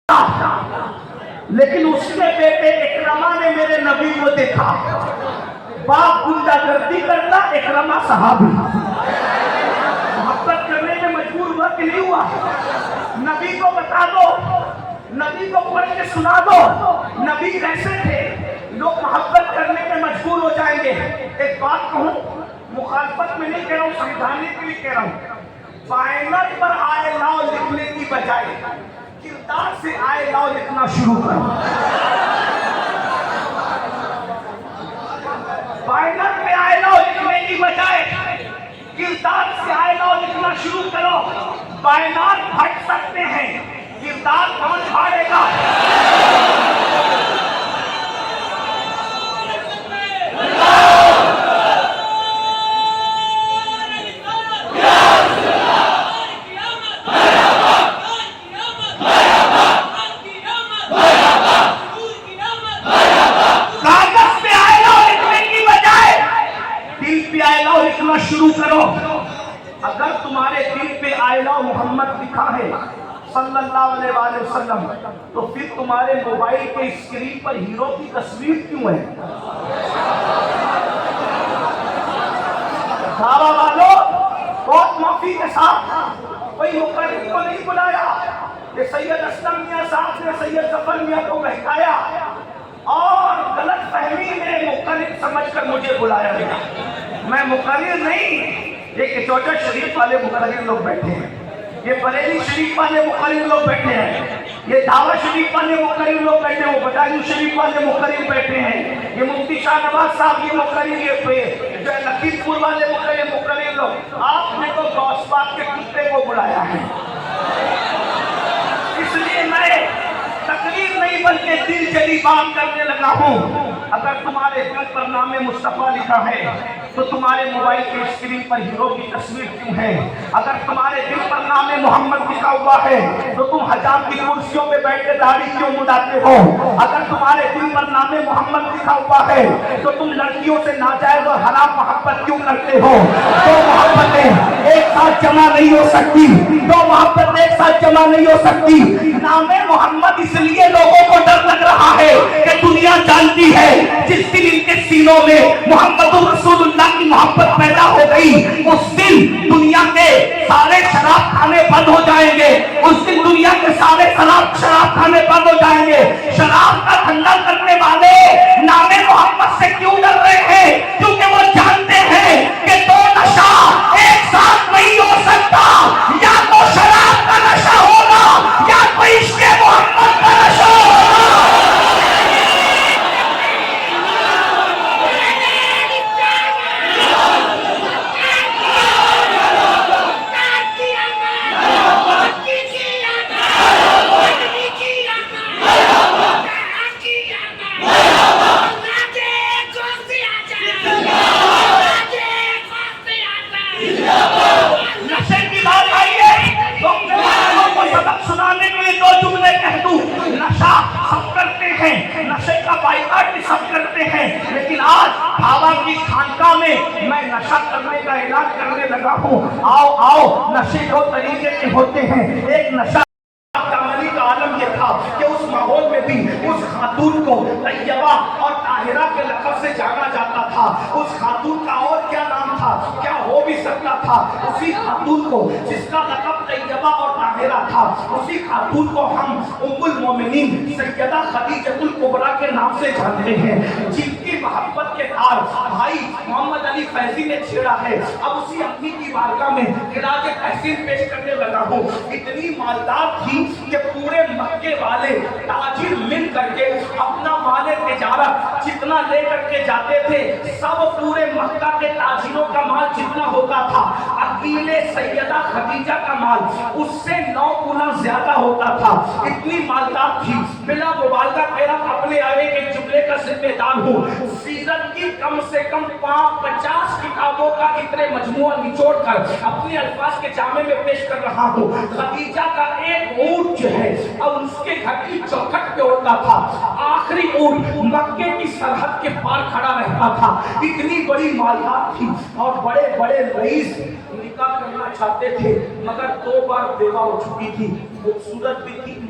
لیکن اس کے بیٹے اکرما نے میرے نبی کو دیکھا، باپ گنڈا گردی کرتا، اکرما صحابی، محبت کرنے میں مجبور ہوا کہ نہیں ہوا؟ نبی کو بتا دو، نبی کو پڑھ کے سنا دو نبی کیسے تھے، لوگ محبت کرنے میں مجبور ہو جائیں گے۔ ایک بات کہوں، مخالفت میں نہیں کہہ رہا ہوں، سمجھانے کے لیے کہہ رہا ہوں، بائنر پر آئے لاؤ لکھنے کی بجائے کردار سے آئے لاؤ لکھنا شروع کرو۔ بائنر پہ آئے لاؤ لکھنے کی بجائے کردار سے آئے لاؤ لکھنا شروع کرو۔ بائنر پھٹ سکتے ہیں، کردار کون پھاڑے گا؟ شروع کرو۔ اگر تمہارے دل پہ آئے لاؤ محمد لکھا ہے صلی اللہ علیہ وآلہ وسلم، تو پھر تمہارے موبائل کے اسکرین پر ہیرو کی تصویر کیوں ہے؟ دعویٰ والو بہت معافی کے ساتھ، کوئی مقرر کو نہیں بلایا، یہ سید اسلم میاں صاحب نے سید ظفر میاں کو بہکایا اور غلط فہمی میں مقرر سمجھ کر مجھے بلایا گیا۔ میں مقرر نہیں، یہ کچوچا شریف والے مقرر لوگ بیٹھے ہیں، یہ بریلی شریف والے مقرر لوگ بیٹھے ہیں، یہ دعوی شریف والے مقرر لوگ بیٹھے ہیں، وہ بٹالو شریف والے مقرر بیٹھے ہیں، یہ مفتی شاہ نواز صاحب یہ مقرر، یہ جو لکھیم پور والے مقرر لوگ۔ آپ نے تو غوث پاک کے کتے کو بلایا ہے، اس لیے میں تقریر نہیں بلکہ دل جلی بات کرنے لگا ہوں۔ اگر تمہارے دل پر نام مصطفیٰ لکھا ہے تو تمہارے موبائل کی اسکرین پر ہیرو کی تصویر کیوں ہے؟ اگر تمہارے دل پر نام محمد لکھا ہوا ہے تو تم حجام کی کرسیوں پہ بیٹھ کے داڑھی کیوں مڈاتے ہو؟ اگر تمہارے دل پر نام محمد لکھا ہوا ہے تو تم لڑکیوں سے ناجائز اور حرام محبت کیوں کرتے ہو؟ دو محبتیں ایک ساتھ جمع نہیں ہو سکتی، دو محبت ایک ساتھ جمع نہیں ہو سکتی۔ نام محمد اس لیے لوگوں کو ڈر لگ رہا ہے کہ دنیا جانتی ہے جس دن ان کے سینوں میں محمد رسول اللہ کی محبت پیدا ہو گئی، اس دن دنیا کے سارے شراب کھانے بند ہو جائیں گے، اس دن دنیا کے سارے شراب کھانے بند ہو جائیں گے۔ شراب کا دھندا کرنے والے نام محمد سے کیوں ڈر رہے ہیں؟ کیونکہ وہ جانتے ہیں کہ دو نشہ ایک ساتھ نہیں ہو سکتا، یا تو شراب کا نشہ ہوگا یا تو عشق محمد کا نشہ ہوگا۔ نشے کا بائیکاٹ بھی سب کرتے ہیں، لیکن آج بھاوا کی خانقاہ میں میں نشہ کرنے کا اعلان کرنے لگا ہوں۔ آؤ آؤ، نشے دو طریقے کے ہوتے ہیں۔ ایک نشہ کا عملی کا عالم یہ تھا کہ اس ماحول میں بھی اس خاتون کو طیبہ اور طاہرہ کے لقب سے جانا جاتا تھا۔ اس خاتون کا اور کیا نام تھا؟ کیا ہو بھی سکتا تھا؟ اسی خاتون کو جس کا لقب طیبہ اور طاہرہ تھا، اسی خاتون کو ہم ام المومنین سیدہ خدیجہ الکبریٰ کے نام سے جانتے ہیں، جن کی محبت کے تار بھائی محمد علی فیضی نے چھیڑا ہے۔ اب اسی اپنی کی بارگاہ میں خراج تحسین پیش کرنے لگا ہوں۔ اتنی مالدار تھی کہ پورے مکے والے تاجر مل کر کے اپنا مال تجارت جتنا لے کر کے جاتے تھے، سب پورے مکہ کے تاجروں کا مال جتنا ہوتا تھا، اکیلے سیدہ خدیجہ کا مال اس سے 9 گنا زیادہ ہوتا تھا۔ اتنی مالدار تھی، بلا مبالغہ میرا اپنے آئے کے جملے کا ذمہ دار ہوں، سیرت کی کم سے کم 50 کتابوں کا اتنے مجموعہ نچوڑ کر اپنے الفاظ کے جامع میں پیش کر رہا ہوں۔ خدیجہ کا ایک اونٹ جو ہے اب اس کے گھر کی چوکھٹ پہ ہوتا تھا، آخری اونٹ مکے کی سرحد کے پار کھڑا رہتا تھا۔ اتنی بڑی مالدار تھی اور بڑے بڑے رئیس نکاح کرنا چاہتے تھے، مگر 2 بار بیوہ ہو چکی تھی، خوبصورت بھی تھی،